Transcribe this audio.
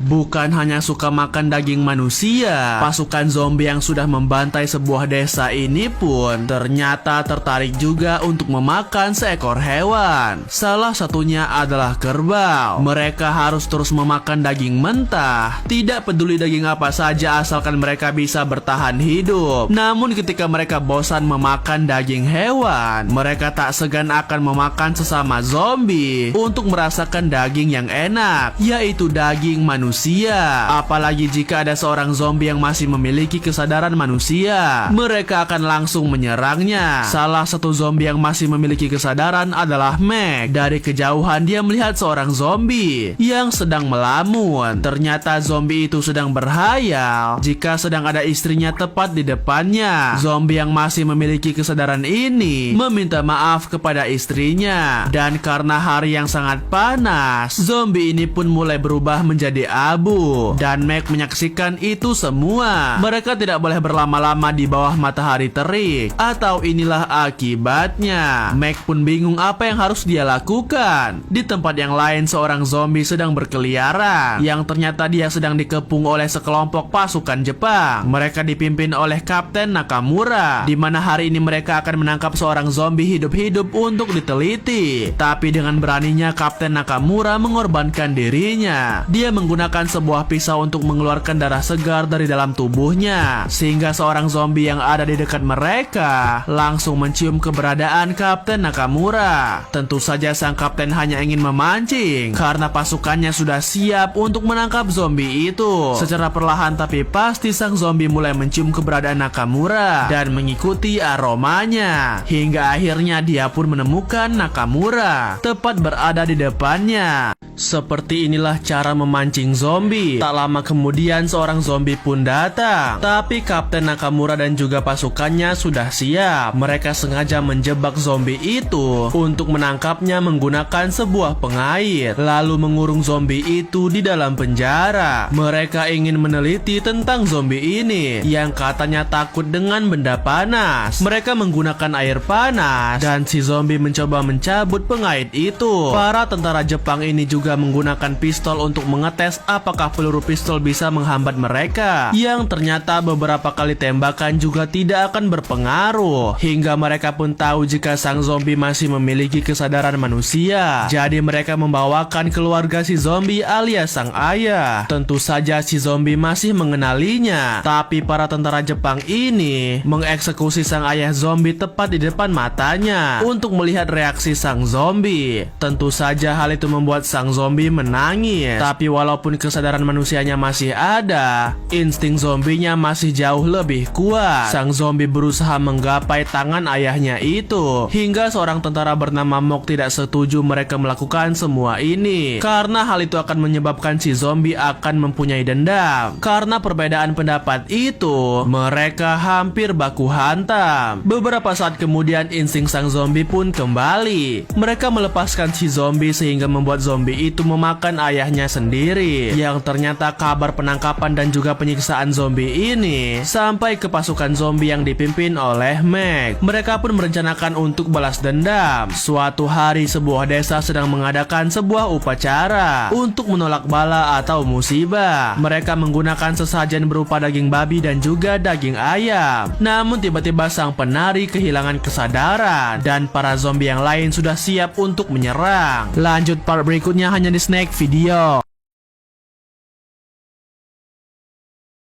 bukan hanya suka makan daging manusia, pasukan zombie yang sudah membantai sebuah desa ini pun ternyata tertarik juga untuk memakan seekor hewan. Salah satunya adalah kerbau. Mereka harus terus memakan daging mentah, tidak peduli daging apa saja asalkan mereka bisa bertahan hidup. Namun ketika mereka bosan memakan daging hewan, mereka tak segan akan memakan sesama zombie untuk merasakan daging yang enak, yaitu daging manusia. Apalagi jika ada seorang zombie yang masih memiliki kesadaran manusia, mereka akan langsung menyerangnya. Salah satu zombie yang masih memiliki kesadaran adalah Meg. Dari kejauhan dia melihat seorang zombie yang sedang melamun. Ternyata zombie itu sedang berhayal jika sedang ada istrinya tepat di depannya. Zombie yang masih memiliki kesadaran ini meminta maaf kepada istrinya, dan karena hari yang sangat panas, zombie ini pun mulai berubah menjadi abu. Dan Meg menyaksikan itu semua. Mereka tidak boleh berlama-lama di bawah matahari terik, atau inilah akibatnya. Meg pun bingung apa yang harus dia lakukan. Di tempat yang lain, seorang zombie sedang berkeliaran, yang ternyata dia sedang dikepung oleh sekelompok pasukan Jepang. Mereka dipimpin oleh Kapten Nakamura, di mana hari ini mereka akan menangkap seorang zombie hidup-hidup untuk diteliti. Tapi dengan beraninya Kapten Nakamura mengorbankan dirinya. Dia menggunakan sebuah pisau untuk mengeluarkan darah segar dari dalam tubuhnya, sehingga seorang zombie yang ada di dekat mereka langsung mencium keberadaan Kapten Nakamura. Tentu saja sang kapten hanya ingin memancing karena pasukannya sudah siap untuk menangkap zombie itu. Secara perlahan tapi pasti sang zombie mulai mencium keberadaan Nakamura dan mengikuti aromanya, hingga akhirnya dia pun menemukan Nakamura tepat berada di depannya. Seperti inilah cara memancing zombie. Tak lama kemudian seorang zombie pun datang, tapi Kapten Nakamura dan juga pasukannya sudah siap. Mereka sengaja menjebak zombie itu untuk menangkapnya menggunakan sebuah pengait, lalu mengurung zombie itu di dalam penjara. Mereka ingin meneliti tentang zombie ini yang katanya takut dengan benda panas. Mereka menggunakan air panas dan si zombie mencoba mencabut pengait itu. Para tentara Jepang ini juga menggunakan pistol untuk mengetes apakah peluru pistol bisa menghambat mereka, yang ternyata beberapa kali tembakan juga tidak akan berpengaruh, hingga mereka pun tahu jika sang zombie masih memiliki kesadaran manusia. Jadi mereka membawakan keluarga si zombie alias sang ayah. Tentu saja si zombie masih mengenalinya, tapi para tentara Jepang ini mengeksekusi sang ayah zombie tepat di depan matanya untuk melihat reaksi sang zombie. Tentu saja hal itu membuat sang zombie menangis, tapi walaupun kesadaran manusianya masih ada, insting zombinya masih jauh lebih kuat. Sang zombie berusaha menggapai tangan ayahnya itu, hingga seorang tentara bernama Mok tidak setuju mereka melakukan semua ini, karena hal itu akan menyebabkan si zombie akan mempunyai dendam. Karena perbedaan pendapat itu, mereka hampir baku hantam. Beberapa saat kemudian insting sang zombie pun kembali. Mereka melepaskan si zombie sehingga membuat zombie itu memakan ayahnya sendiri, yang ternyata kabar penangkapan dan juga penyiksaan zombie ini sampai ke pasukan zombie yang dipimpin oleh Meg. Mereka pun merencanakan untuk balas dendam. Suatu hari sebuah desa sedang mengadakan sebuah upacara untuk menolak bala atau musibah. Mereka menggunakan sesajen berupa daging babi dan juga daging ayam. Namun tiba-tiba sang penari kehilangan kesadaran dan para zombie yang lain sudah siap untuk menyerang. Lanjut part berikutnya hanya di Snack Video.